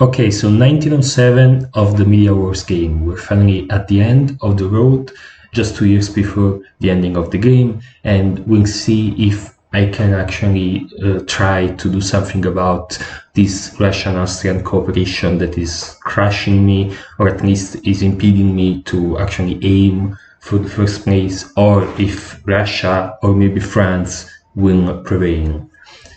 Okay, so 1907 of the Media Wars game. We're finally at the end of the road, just 2 years before the ending of the game, and we'll see if I can actually try to do something about this Russian-Austrian cooperation that is crushing me, or at least is impeding me to actually aim for the first place, or if Russia or maybe France will prevail.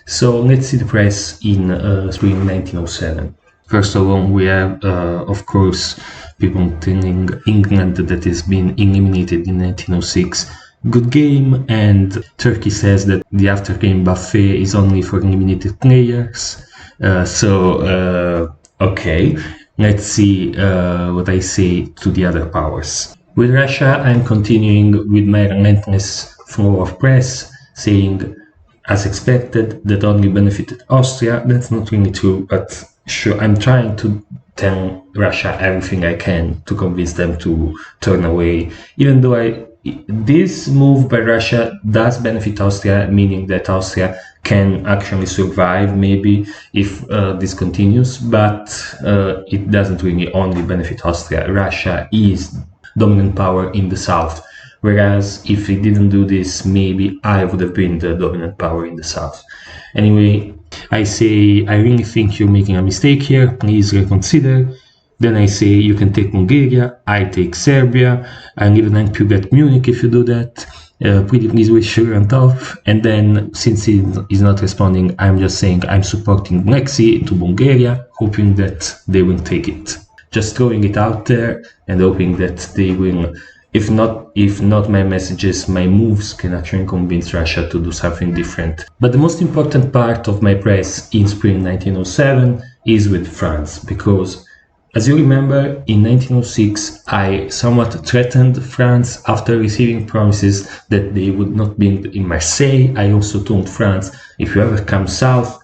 So let's see the press in spring 1907. First of all, we have, of course, people telling England that has been eliminated in 1906. Good game, and Turkey says that the after-game buffet is only for eliminated players. Okay, let's see what I say to the other powers. With Russia, I'm continuing with my relentless flow of press, saying, as expected, that only benefited Austria. That's not really true, but sure, I'm trying to tell Russia everything I can to convince them to turn away, even though this move by Russia does benefit Austria, meaning that Austria can actually survive maybe if this continues, but it doesn't really only benefit Austria. Russia is dominant power in the south, whereas if it didn't do this, maybe I would have been the dominant power in the south. Anyway, I say, I really think you're making a mistake here, please reconsider. Then I say, you can take Bulgaria, I take Serbia, I'll even help you get Munich if you do that. Pretty please wish sugar on top. And then, since he is not responding, I'm just saying I'm supporting Black Sea to Bulgaria, hoping that they will take it. Just throwing it out there and hoping that they will, if not my messages, my moves can actually convince Russia to do something different. But the most important part of my press in spring 1907 is with France, because as you remember, in 1906, I somewhat threatened France after receiving promises that they would not be in Marseille. I also told France, if you ever come south,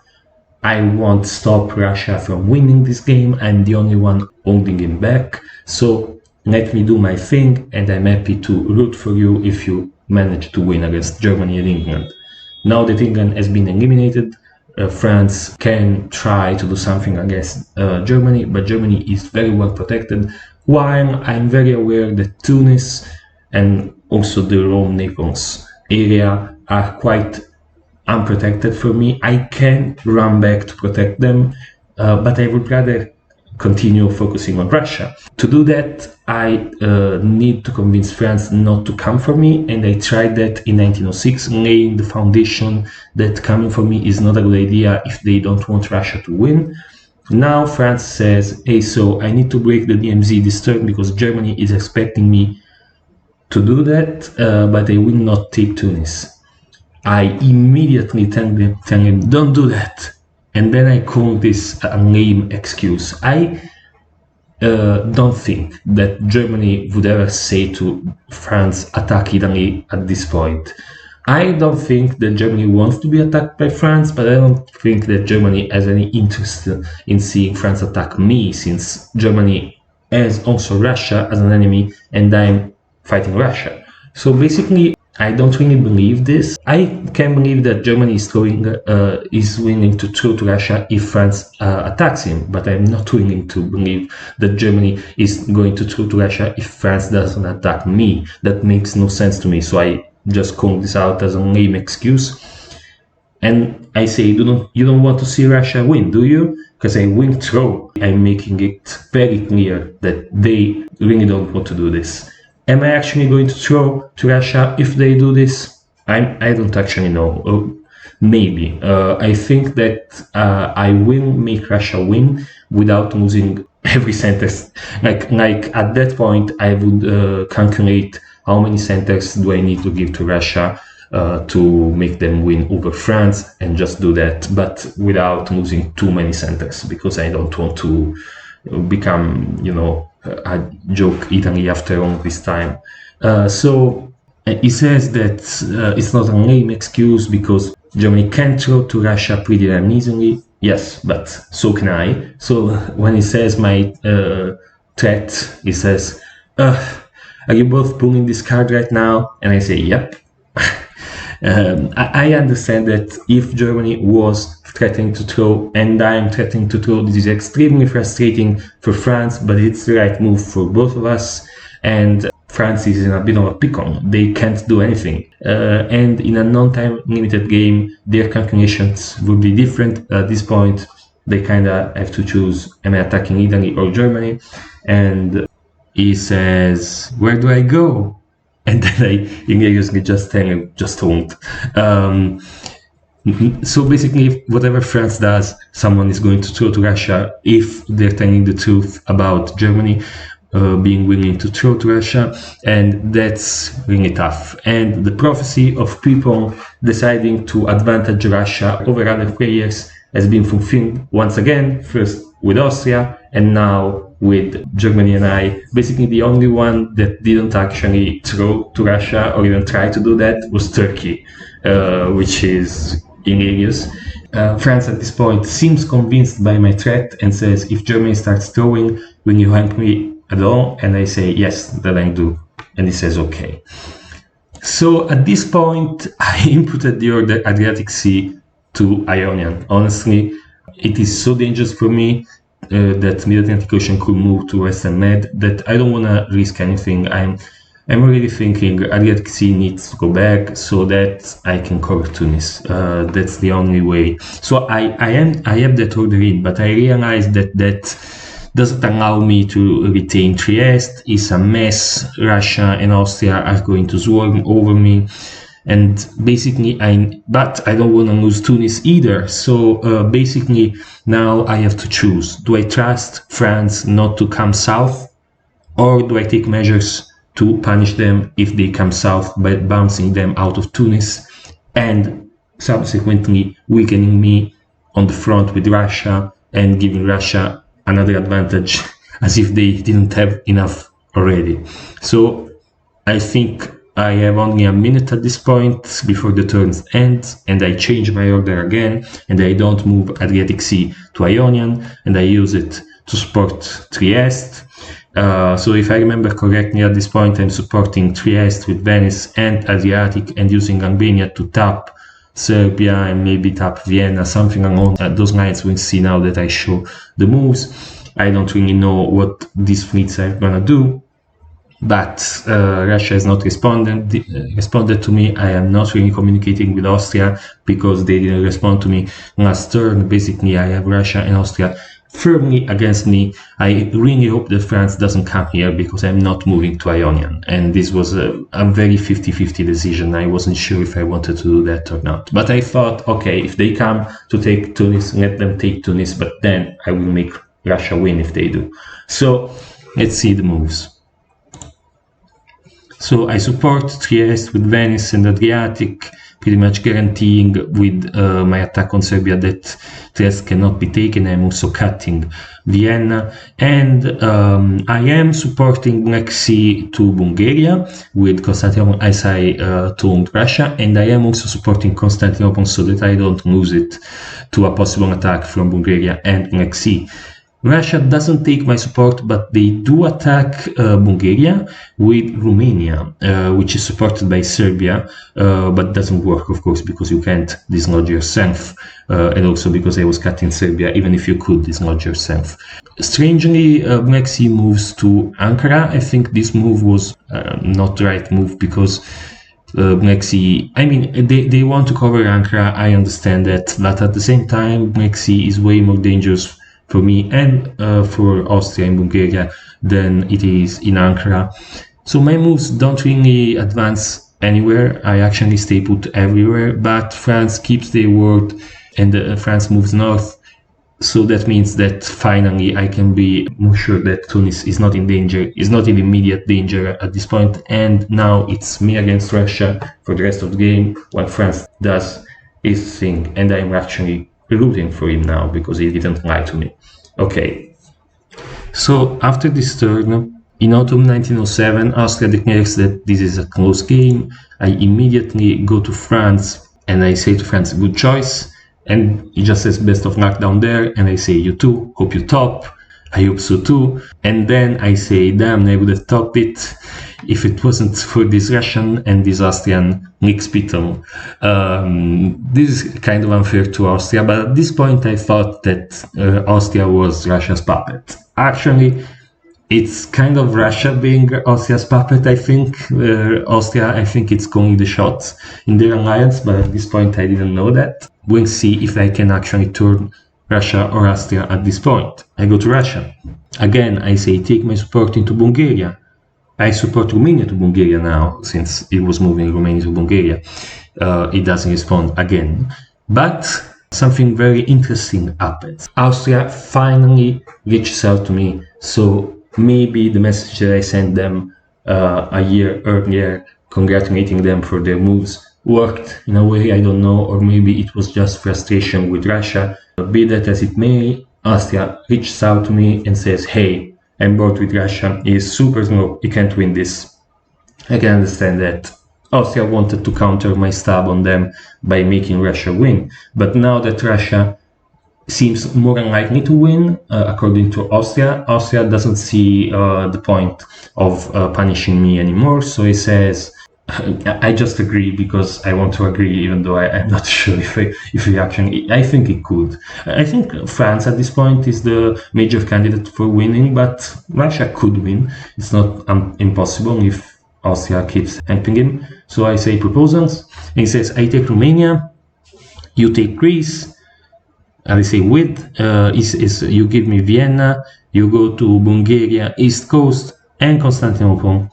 I won't stop Russia from winning this game. I'm the only one holding him back. So let me do my thing, and I'm happy to root for you if you manage to win against Germany and England. Now that England has been eliminated, France can try to do something against Germany, but Germany is very well protected, while I'm very aware that Tunis and also the Rome Naples area are quite unprotected for me. I can run back to protect them, but I would rather continue focusing on Russia. To do that, I need to convince France not to come for me, and I tried that in 1906, laying the foundation that coming for me is not a good idea if they don't want Russia to win. Now France says, hey, so I need to break the DMZ this turn because Germany is expecting me to do that, but I will not take Tunis. I immediately tell him, don't do that. And then I call this a lame excuse. I don't think that Germany would ever say to France, attack Italy at this point. I don't think that Germany wants to be attacked by France, but I don't think that Germany has any interest in seeing France attack me, since Germany has also Russia as an enemy, and I'm fighting Russia. So basically, I don't really believe this. I can believe that Germany is willing to throw to Russia if France attacks him, but I'm not willing to believe that Germany is going to throw to Russia if France doesn't attack me. That makes no sense to me, so I just call this out as a lame excuse. And I say, you don't want to see Russia win, do you? Because I will throw. I'm making it very clear that they really don't want to do this. Am I actually going to throw to Russia if they do this? I don't actually know. Maybe. I think that I will make Russia win without losing every centers. Like at that point, I would calculate how many centers do I need to give to Russia to make them win over France, and just do that, but without losing too many centers, because I don't want to become, a joke Italy after all this time. So he says that it's not a lame excuse because Germany can throw to Russia pretty damn easily. Yes, but so can I. So when he says my threat, he says, are you both pulling this card right now? And I say, yep. I understand that if Germany was threatening to throw and I'm threatening to throw, this is extremely frustrating for France, but it's the right move for both of us. And France is in a bit of a pickle. They can't do anything. And in a non-time limited game, their calculations would be different. At this point, they kind of have to choose, am I attacking Italy or Germany? And he says, where do I go? And then I immediately just tell him, just don't. So basically, whatever France does, someone is going to throw to Russia if they're telling the truth about Germany being willing to throw to Russia, and that's really tough. And the prophecy of people deciding to advantage Russia over other players has been fulfilled once again, first with Austria and now with Germany and I. Basically, the only one that didn't actually throw to Russia or even try to do that was Turkey, which is hilarious. France at this point seems convinced by my threat and says, if Germany starts throwing, will you help me at all? And I say, yes, that I do. And he says, okay. So at this point, I inputted the order Adriatic Sea to Ionian. Honestly, it is so dangerous for me that Mid-Atlantic Ocean could move to Western Med that I don't want to risk anything. I'm already thinking Adriatic Sea needs to go back so that I can cover Tunis. That's the only way. So I have that order in, but I realize that doesn't allow me to retain Trieste. It's a mess. Russia and Austria are going to swarm over me. And basically, but I don't want to lose Tunis either. So basically, now I have to choose. Do I trust France not to come south? Or do I take measures to punish them if they come south by bouncing them out of Tunis and subsequently weakening me on the front with Russia and giving Russia another advantage as if they didn't have enough already? So I think I have only a minute at this point before the turns end, and I change my order again, and I don't move Adriatic Sea to Ionian, and I use it to support Trieste. So if I remember correctly, at this point I'm supporting Trieste with Venice and Adriatic, and using Albania to tap Serbia and maybe tap Vienna, something along those lines. We'll see now that I show the moves. I don't really know what these fleets are gonna do, but Russia has not responded to me. I am not really communicating with Austria because they didn't respond to me last turn. Basically, I have Russia and Austria firmly against me. I really hope that France doesn't come here because I'm not moving to Ionian. And this was a very 50-50 decision. I wasn't sure if I wanted to do that or not. But I thought, okay, if they come to take Tunis, let them take Tunis, but then I will make Russia win if they do. So let's see the moves. So I support Trieste with Venice and Adriatic, pretty much guaranteeing with my attack on Serbia that Trieste cannot be taken. I'm also cutting Vienna, and I am supporting Black Sea to Bulgaria with Constantinople, as I told Russia, and I am also supporting Constantinople so that I don't lose it to a possible attack from Bulgaria and Black Sea. Russia doesn't take my support, but they do attack Bulgaria with Romania, which is supported by Serbia, but doesn't work, of course, because you can't dislodge yourself, and also because I was cutting Serbia, even if you could dislodge yourself. Strangely, Black Sea moves to Ankara. I think this move was not the right move because Black Sea, I mean, they want to cover Ankara, I understand that, but at the same time, Black Sea is way more dangerous for me and for Austria and Bulgaria than it is in Ankara. So my moves don't really advance anywhere. I actually stay put everywhere, but France keeps their word and France moves north. So that means that finally I can be more sure that Tunis is not in danger, is not in immediate danger at this point. And now it's me against Russia for the rest of the game while France does his thing. And I'm actually rooting for him now because he didn't lie to me. Okay, so after this turn, in autumn 1907, Austria declares that this is a close game. I immediately go to France and I say to France, good choice. And he just says best of luck down there. And I say, you too, hope you top. I hope so too. And then I say, damn, I would have topped it if it wasn't for this Russian and this Austrian Lickspittle. This is kind of unfair to Austria, but at this point I thought that Austria was Russia's puppet. Actually, it's kind of Russia being Austria's puppet, I think. Austria, I think it's calling the shots in their alliance, but at this point I didn't know that. We'll see if I can actually turn Russia or Austria at this point. I go to Russia. Again, I say take my support into Bulgaria. I support Romania to Bulgaria now, since it was moving Romania to Bulgaria. It doesn't respond again. But something very interesting happens. Austria finally reaches out to me, so maybe the message that I sent them a year earlier, congratulating them for their moves, worked in a way, I don't know, or maybe it was just frustration with Russia. Be that as it may, Austria reaches out to me and says, hey, I'm bored with Russia, he is super slow, he can't win this. I can understand that. Austria wanted to counter my stab on them by making Russia win, but now that Russia seems more unlikely to win, according to Austria doesn't see the point of punishing me anymore, so he says, I just agree because I want to agree, even though I'm not sure if he actually, I think it could. I think France at this point is the major candidate for winning, but Russia could win. It's not impossible if Austria keeps helping him. So I say proposals, and he says, I take Romania, you take Greece, and I say with, you give me Vienna, you go to Bulgaria, East Coast, and Constantinople.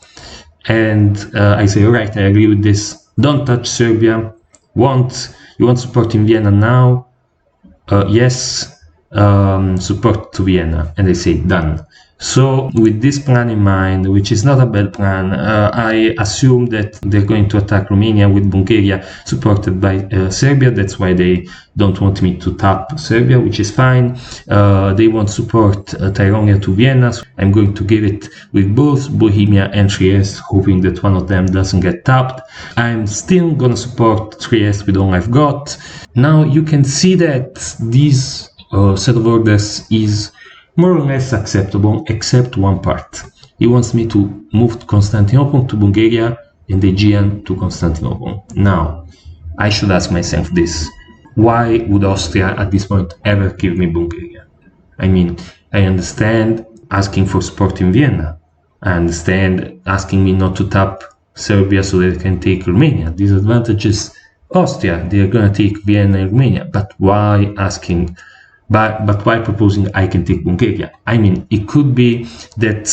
And I say, all right, I agree with this. Don't touch Serbia. You want support in Vienna now? Yes, support to Vienna. And they say, done. So with this plan in mind, which is not a bad plan, I assume that they're going to attack Romania with Bulgaria supported by Serbia. That's why they don't want me to tap Serbia, which is fine. They want support Tyronia to Vienna. So I'm going to give it with both Bohemia and Trieste, hoping that one of them doesn't get tapped. I'm still going to support Trieste with all I've got. Now you can see that this set of orders is more or less acceptable, except one part. He wants me to move Constantinople to Bulgaria and the Aegean to Constantinople. Now, I should ask myself this. Why would Austria at this point ever give me Bulgaria? I mean, I understand asking for support in Vienna. I understand asking me not to tap Serbia so that I can take Romania. These advantages, Austria, they're going to take Vienna and Romania. But why asking? But why proposing I can take Bulgaria? I mean, it could be that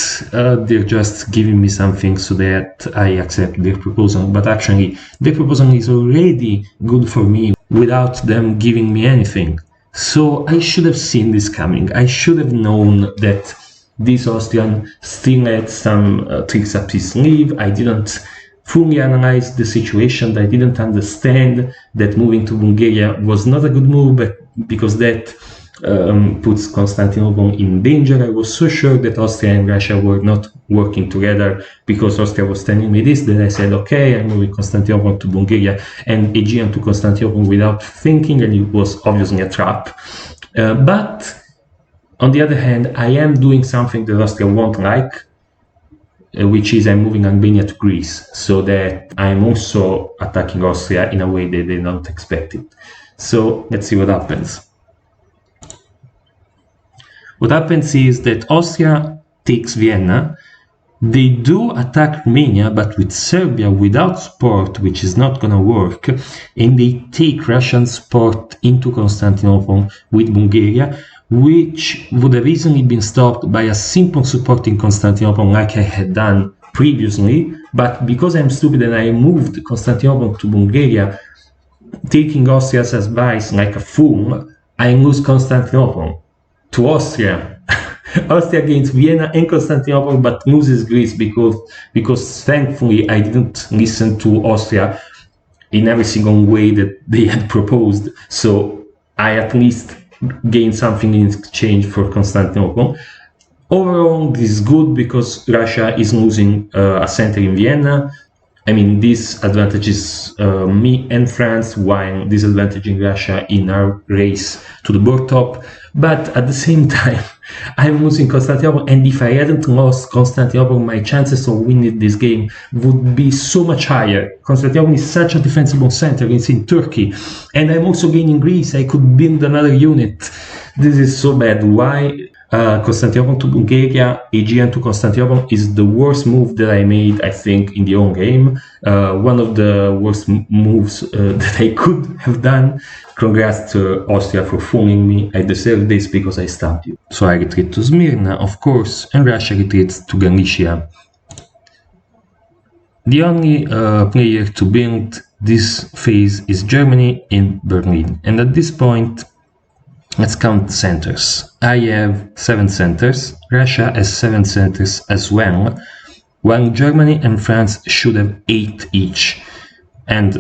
they're just giving me something so that I accept their proposal, but actually their proposal is already good for me without them giving me anything. So I should have seen this coming. I should have known that this Austrian still had some tricks up his sleeve. I didn't fully analyze the situation. I didn't understand that moving to Bulgaria was not a good move, but because that puts Constantinople in danger. I was so sure that Austria and Russia were not working together because Austria was telling me this, that I said, okay, I'm moving Constantinople to Bulgaria and Aegean to Constantinople without thinking, and it was obviously a trap. But on the other hand, I am doing something that Austria won't like, which is I'm moving Albania to Greece, so that I'm also attacking Austria in a way that they don't expect it. So let's see what happens. What happens is that Austria takes Vienna. They do attack Romania, but with Serbia without support, which is not going to work, and they take Russian support into Constantinople with Bulgaria, which would have easily been stopped by a simple support in Constantinople like I had done previously, but because I'm stupid and I moved Constantinople to Bulgaria, taking Austria's advice like a fool, I lose Constantinople to Austria. Austria gains Vienna and Constantinople, but loses Greece because thankfully I didn't listen to Austria in every single way that they had proposed. So I at least gained something in exchange for Constantinople. Overall, this is good because Russia is losing a center in Vienna. I mean, this advantages me and France, while disadvantaging Russia in our race to the board top. But at the same time, I'm losing Constantinople, and if I hadn't lost Constantinople, my chances of winning this game would be so much higher. Constantinople is such a defensible center, it's in Turkey, and I'm also gaining Greece. I could build another unit. This is so bad. Why? Constantinople to Bulgaria, Aegean to Constantinople is the worst move that I made, I think, in the own game. One of the worst moves that I could have done. Congrats to Austria for fooling me. I deserve this because I stabbed you. So I retreat to Smyrna, of course, and Russia retreats to Galicia. The only player to build this phase is Germany in Berlin. And at this point, let's count the centers. I have 7 centers. Russia has 7 centers as well, while Germany and France should have 8 each. And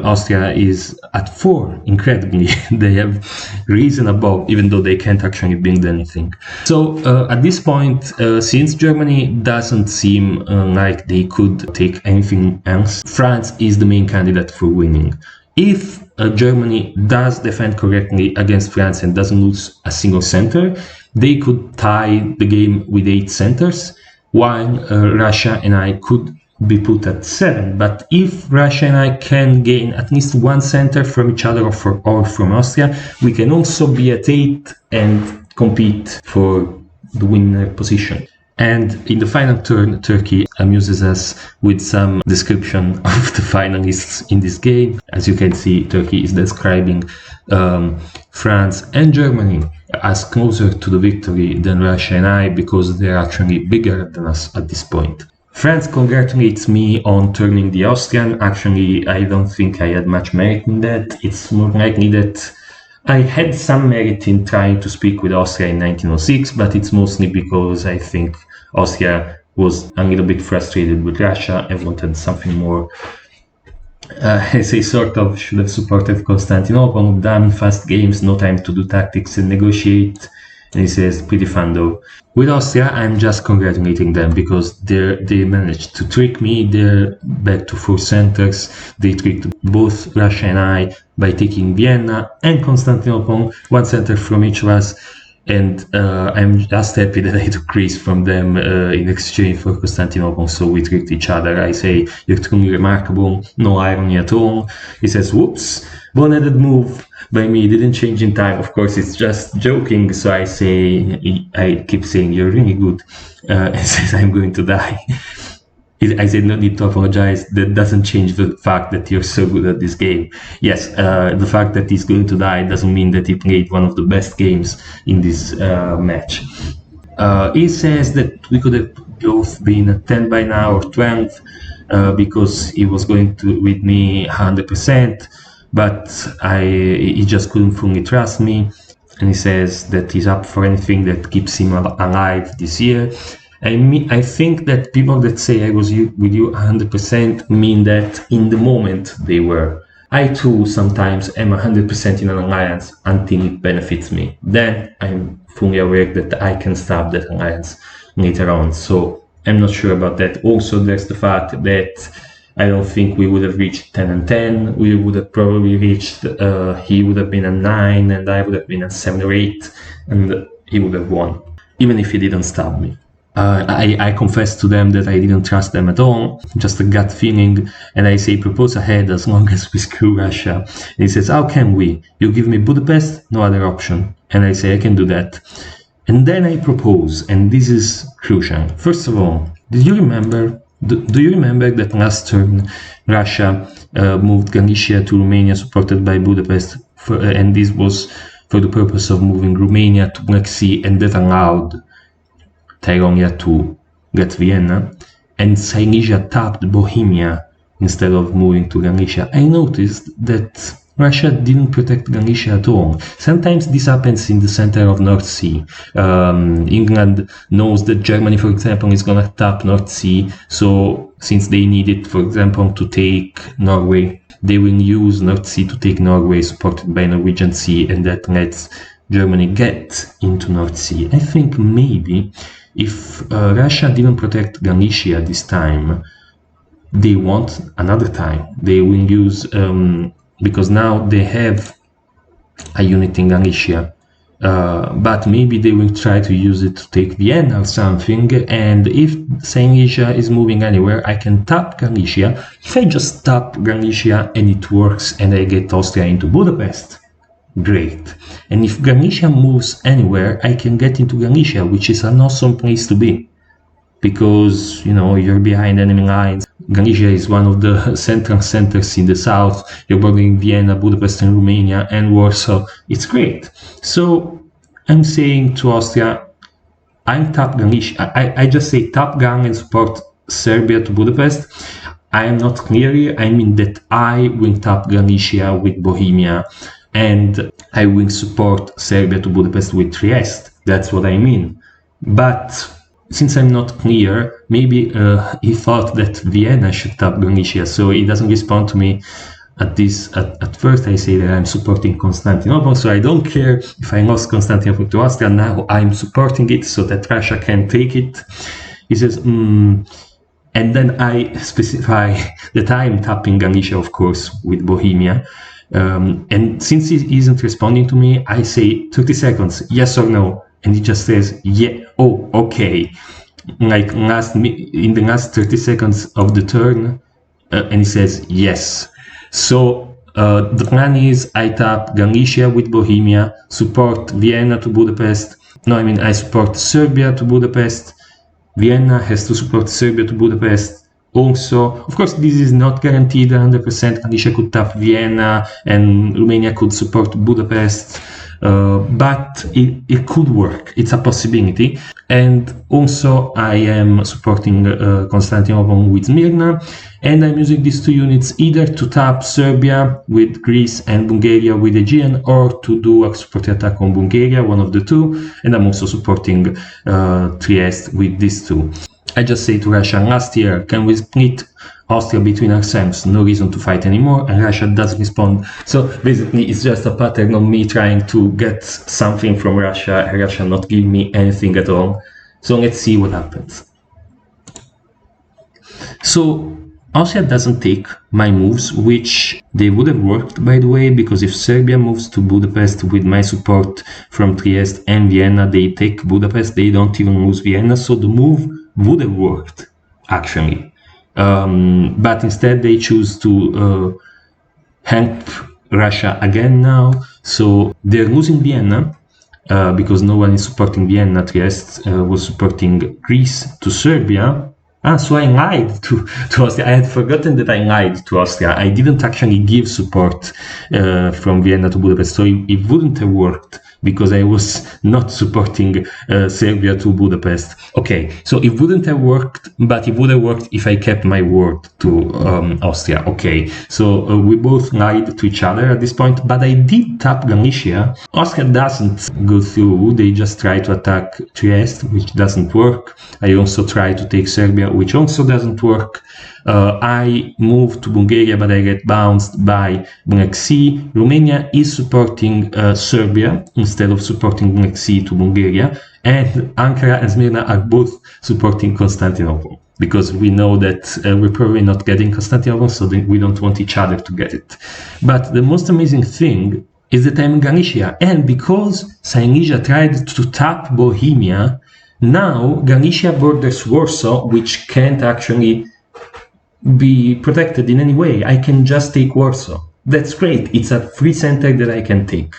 Austria is at 4, incredibly. They have risen above, even though they can't actually build anything. So at this point, since Germany doesn't seem like they could take anything else, France is the main candidate for winning. If Germany does defend correctly against France and doesn't lose a single center, they could tie the game with 8 centers, while Russia and I could be put at 7. But if Russia and I can gain at least 1 center from each other or from Austria, we can also be at 8 and compete for the winner position. And in the final turn, Turkey amuses us with some description of the finalists in this game. As you can see, Turkey is describing France and Germany as closer to the victory than Russia and I, because they're actually bigger than us at this point. France congratulates me on turning the Austrian. Actually, I don't think I had much merit in that. It's more likely that I had some merit in trying to speak with Austria in 1906, but it's mostly because I think Austria was a little bit frustrated with Russia and wanted something more. I say sort of should have supported Constantinople, done fast games, no time to do tactics and negotiate. And he says, pretty fun though. With Austria, I'm just congratulating them because they managed to trick me. They're back to 4 centers. They tricked both Russia and I by taking Vienna and Constantinople, 1 center from each of us. And I'm just happy that I took Greece from them in exchange for Constantinople, so we tricked each other. I say, you're truly remarkable, no irony at all. He says, whoops, one-headed move by me, didn't change in time. Of course, it's just joking, so I keep saying, you're really good. He says, I'm going to die. I said, no need to apologize. That doesn't change the fact that you're so good at this game. Yes, the fact that he's going to die doesn't mean that he played one of the best games in this match. He says that we could have both been at 10 by now or 12 because he was going to with me 100%, but he just couldn't fully trust me. And he says that he's up for anything that keeps him alive this year. I think that people that say I was with you 100% mean that in the moment they were. I too sometimes am 100% in an alliance until it benefits me. Then I'm fully aware that I can stop that alliance later on. So I'm not sure about that. Also, there's the fact that I don't think we would have reached 10 and 10. We would have probably reached, he would have been a 9 and I would have been a 7 or 8, and he would have won, even if he didn't stab me. I confess to them that I didn't trust them at all, just a gut feeling, and I say propose ahead as long as we screw Russia. And he says, how can we? You give me Budapest, no other option. And I say, I can do that. And then I propose, and this is crucial. First of all, do you remember that last turn Russia moved Galicia to Romania supported by Budapest, and this was for the purpose of moving Romania to Black Sea, and that allowed Tyrolia to get Vienna, and Silesia tapped Bohemia instead of moving to Galicia. I noticed that Russia didn't protect Galicia at all. Sometimes this happens in the center of North Sea. England knows that Germany, for example, is going to tap North Sea, so since they need it, for example, to take Norway, they will use North Sea to take Norway, supported by Norwegian Sea, and that lets Germany get into North Sea. I think maybe if Russia didn't protect Galicia this time, they want another time. They will use, because now they have a unit in Galicia, but maybe they will try to use it to take Vienna or something. And if Silesia is moving anywhere, I can tap Galicia. If I just tap Galicia and it works and I get Austria into Budapest, great. And if Galicia moves anywhere, I can get into Galicia, which is an awesome place to be, because, you know, you're behind enemy lines. Galicia is one of the central centers in the south. You're bordering Vienna, Budapest, and Romania, and Warsaw. It's great. So I'm saying to Austria, I'm tap Galicia. I just say tap Gang and support Serbia to Budapest. I am not clear here. I mean that I will tap Galicia with Bohemia, and I will support Serbia to Budapest with Trieste. That's what I mean. But since I'm not clear, maybe he thought that Vienna should tap Galicia, so he doesn't respond to me at this. At first I say that I'm supporting Constantinople, so I don't care if I lost Constantinople to Austria. Now I'm supporting it so that Russia can take it. He says, and then I specify that I'm tapping Galicia, of course, with Bohemia. And since he isn't responding to me, I say 30 seconds, yes or no. And he just says, yeah, oh, okay. Like in the last 30 seconds of the turn, and he says, yes. So the plan is I tap Galicia with Bohemia, support Vienna to Budapest. No, I mean, I support Serbia to Budapest. Vienna has to support Serbia to Budapest. Also, of course, this is not guaranteed 100%. Galicia could tap Vienna and Romania could support Budapest. But it could work. It's a possibility. And also I am supporting Constantinople with Smyrna, and I'm using these two units either to tap Serbia with Greece and Bulgaria with Aegean, or to do a support attack on Bulgaria, one of the two. And I'm also supporting Trieste with these two. I just say to Russia, last year, can we split Austria between ourselves? No reason to fight anymore, and Russia does respond. So basically it's just a pattern of me trying to get something from Russia, and Russia not giving me anything at all. So let's see what happens. So Austria doesn't take my moves, which they would have worked, by the way, because if Serbia moves to Budapest with my support from Trieste and Vienna, they take Budapest, they don't even lose Vienna, so the move would have worked, actually. But instead they choose to help Russia again now. So they're losing Vienna because no one is supporting Vienna. Trieste was supporting Greece to Serbia. So I lied to Austria. I had forgotten that I lied to Austria. I didn't actually give support from Vienna to Budapest, so it wouldn't have worked because I was not supporting Serbia to Budapest. Okay, so it wouldn't have worked, but it would have worked if I kept my word to Austria. Okay, so we both lied to each other at this point, but I did tap Galicia. Austria doesn't go through, they just try to attack Trieste, which doesn't work. I also try to take Serbia, which also doesn't work. I moved to Bulgaria, but I get bounced by Black Sea. Romania is supporting Serbia instead of supporting Black Sea to Bulgaria. And Ankara and Smyrna are both supporting Constantinople, because we know that we're probably not getting Constantinople, so we don't want each other to get it. But the most amazing thing is that I'm in Galicia, and because Silesia tried to tap Bohemia, now Galicia borders Warsaw, which can't actually be protected in any way. I can just take Warsaw. That's great. It's a free center that I can take.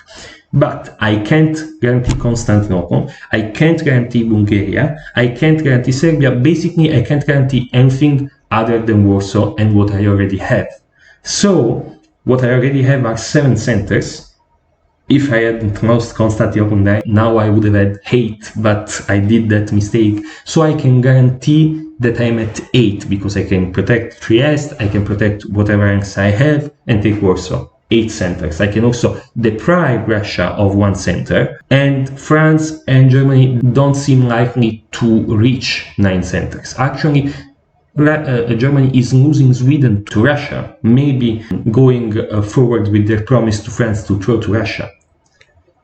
But I can't guarantee Constantinople. I can't guarantee Bulgaria. I can't guarantee Serbia. Basically, I can't guarantee anything other than Warsaw and what I already have. So, what I already have are 7 centers. If I hadn't lost Constantinople, now I would have had 8, but I did that mistake. So I can guarantee that I'm at 8, because I can protect Trieste, I can protect whatever else I have, and take Warsaw. 8 centers. I can also deprive Russia of 1 center, and France and Germany don't seem likely to reach 9 centers. Actually, Germany is losing Sweden to Russia, maybe going forward with their promise to France to throw to Russia.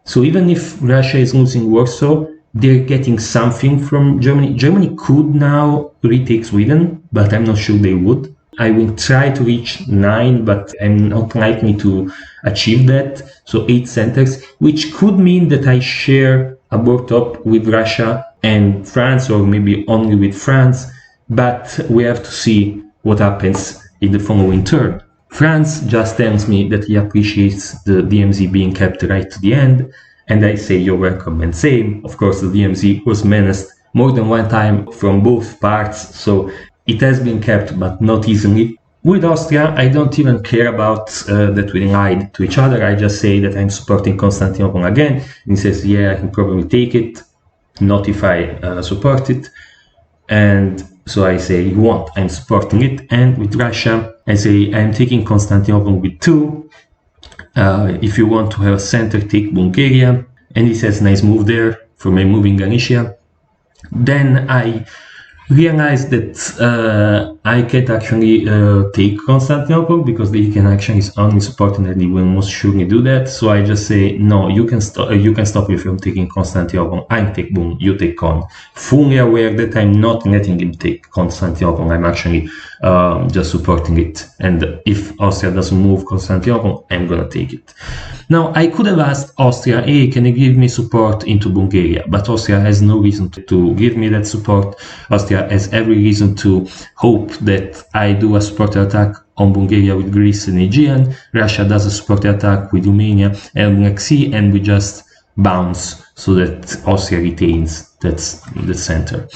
So even if Russia is losing Warsaw, they're getting something from Germany. Germany could now retake Sweden, but I'm not sure they would. I will try to reach 9, but I'm not likely to achieve that. So 8 centers, which could mean that I share a board top with Russia and France, or maybe only with France, but we have to see what happens in the following turn. France just tells me that he appreciates the DMZ being kept right to the end, and I say you're welcome. And same, of course, the DMZ was menaced more than one time from both parts, so it has been kept, but not easily. With Austria, I don't even care about that we lied to each other. I just say that I'm supporting Constantinople again. And he says, yeah, I can probably take it, not if I support it. And so I say, you want, I'm supporting it. And with Russia, I say, I'm taking Constantinople with 2. If you want to have a center, take Bulgaria. And he says, nice move there for my moving Galicia. Then I realized that I can't actually take Constantinople, because the can action is only supporting and he will most surely do that. So I just say, no, you can stop me from taking Constantinople. I take Boom, you take Con. Fully aware that I'm not letting him take Constantinople. I'm actually just supporting it. And if Austria doesn't move Constantinople, I'm gonna take it. Now, I could have asked Austria, hey, can you give me support into Bulgaria? But Austria has no reason to give me that support. Austria has every reason to hope that I do a support attack on Bulgaria with Greece and Aegean. Russia does a support attack with Romania and Black Sea, and we just bounce so that Austria retains that center.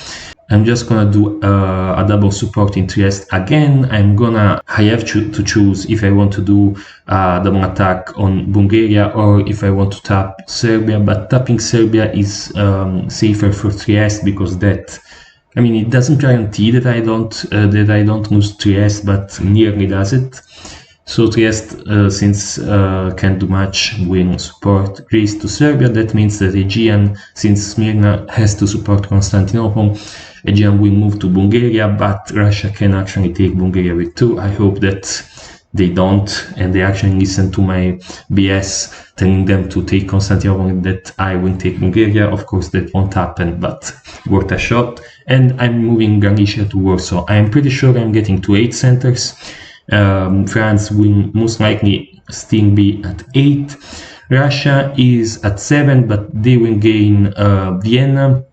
I'm just gonna do a double support in Trieste again. I have to choose if I want to do a double attack on Bulgaria or if I want to tap Serbia, but tapping Serbia is safer for Trieste, because it doesn't guarantee that I don't lose Trieste, but nearly does it. So Trieste, since can't do much, will support Greece to Serbia. That means that Aegean, since Smyrna has to support Constantinople, Aegean will move to Bulgaria, but Russia can actually take Bulgaria with 2. I hope that they don't, and they actually listen to my BS telling them to take Constantinople and that I will take Bulgaria. Of course, that won't happen, but worth a shot. And I'm moving Galicia to Warsaw. I'm pretty sure I'm getting to 8 centers. France will most likely still be at 8. Russia is at 7, but they will gain Vienna,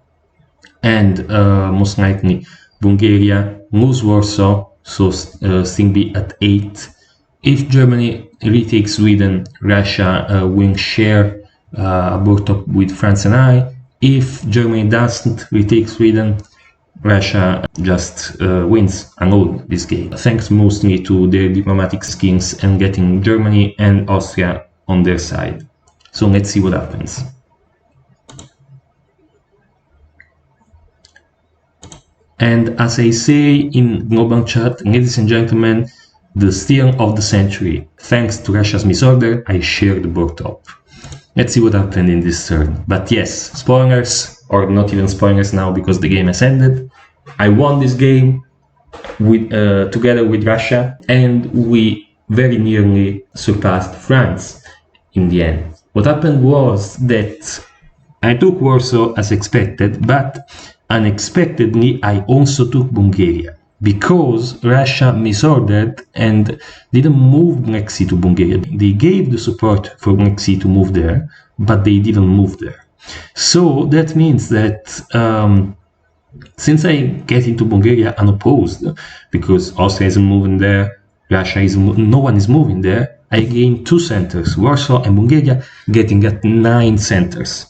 and most likely Bulgaria lose Warsaw, so still be at 8. If Germany retakes Sweden, Russia will share a board top with France and I. If Germany doesn't retake Sweden, Russia just wins alone this game, thanks mostly to their diplomatic skills and getting Germany and Austria on their side. So let's see what happens. And as I say in global chat, ladies and gentlemen, the steal of the century. Thanks to Russia's misorder, I shared the board top. Let's see what happened in this turn. But yes, spoilers, or not even spoilers now because the game has ended. I won this game with together with Russia, and we very nearly surpassed France in the end. What happened was that I took Warsaw as expected, but unexpectedly I also took Bulgaria, because Russia misordered and didn't move Black Sea to Bulgaria. They gave the support for Black Sea to move there, but they didn't move there. So that means that since I get into Bulgaria unopposed, because Austria isn't moving there, no one is moving there, I gain 2 centers, Warsaw and Bulgaria, getting at 9 centers.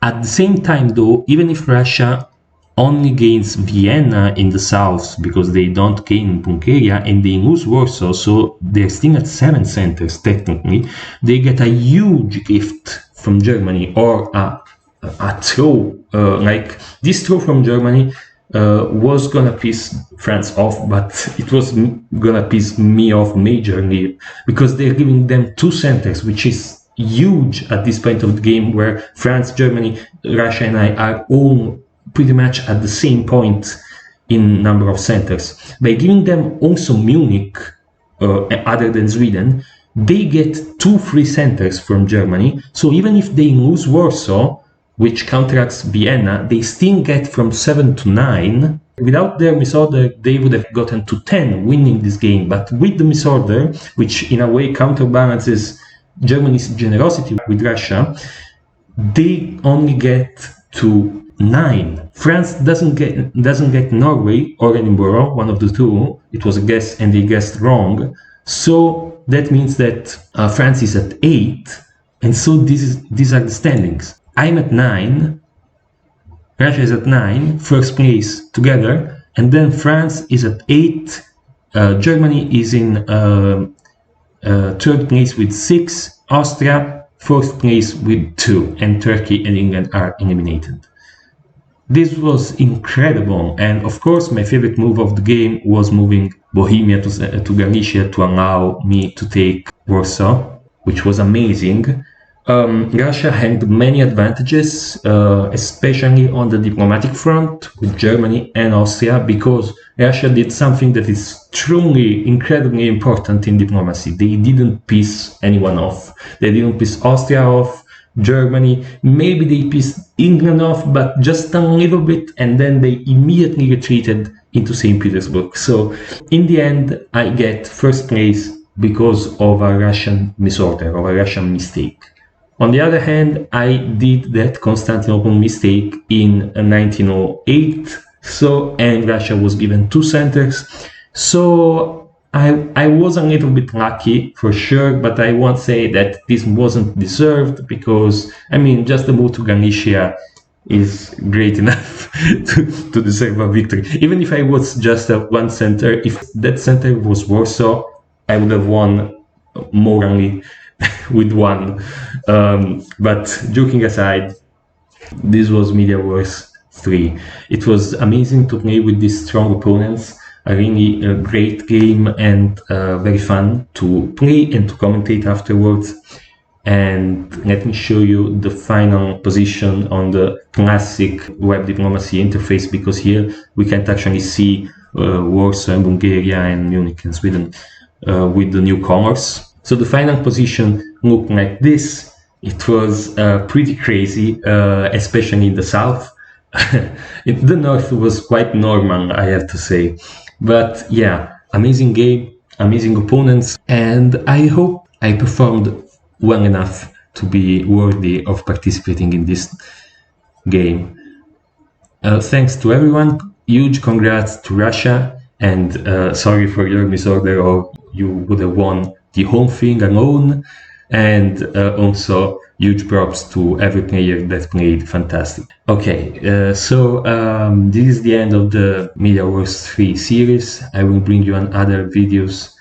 At the same time though, even if Russia only gains Vienna in the south, because they don't gain Bulgaria and they lose Warsaw, so they're still at 7 centers technically, they get a huge gift from Germany, or a throw. Like this throw from Germany was gonna piss France off, but it was gonna piss me off majorly, because they're giving them 2 centers, which is huge at this point of the game, where France, Germany, Russia and I are all pretty much at the same point in number of centers. By giving them also Munich, other than Sweden, they get 2 free centers from Germany. So even if they lose Warsaw, which counteracts Vienna, they still get from 7 to 9. Without their misorder, they would have gotten to 10, winning this game. But with the misorder, which in a way counterbalances Germany's generosity with Russia, they only get to 9. France doesn't get Norway or Edinburgh, one of the two. It was a guess and they guessed wrong. So that means that France is at 8, and so these are the standings. I'm at 9, Russia is at 9, first place together, and then France is at 8, Germany is in third place with 6, Austria fourth place with 2, and Turkey and England are eliminated. This was incredible, and of course my favorite move of the game was moving Bohemia to Galicia to allow me to take Warsaw, which was amazing. Russia had many advantages, especially on the diplomatic front with Germany and Austria, because Russia did something that is truly incredibly important in diplomacy. They didn't piss anyone off. They didn't piss Austria off, Germany, maybe they pissed England off, but just a little bit, and then they immediately retreated into St. Petersburg. So in the end, I get first place because of a Russian misorder, of a Russian mistake. On the other hand, I did that Constantinople mistake in 1908, and Russia was given 2 centers. So I was a little bit lucky for sure, but I won't say that this wasn't deserved, because I mean, just the move to Galicia is great enough to deserve a victory. Even if I was just at 1 center, if that center was Warsaw, I would have won morally with 1. But joking aside, this was Media Wars 3. It was amazing to play with these strong opponents. A really great game, and very fun to play and to commentate afterwards. And let me show you the final position on the classic web diplomacy interface, because here we can't actually see Warsaw and Bulgaria and Munich and Sweden with the new colors. So the final position looked like this. It was pretty crazy, especially in the south. In the north was quite normal, I have to say. But yeah, amazing game, amazing opponents, and I hope I performed well enough to be worthy of participating in this game. Thanks to everyone, huge congrats to Russia, and sorry for your misorder, or you would have won the whole thing alone. And also huge props to every player that played fantastic. Okay, so this is the end of the Media Wars 3 series. I will bring you on other videos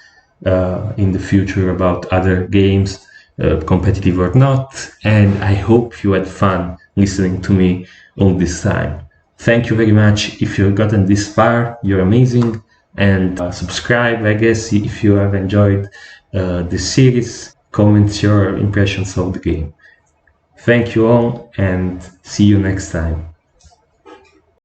in the future about other games, competitive or not, and I hope you had fun listening to me all this time. Thank you very much. If you've gotten this far, you're amazing, and subscribe, I guess, if you have enjoyed this series. Comment your impressions of the game. Thank you all, and see you next time.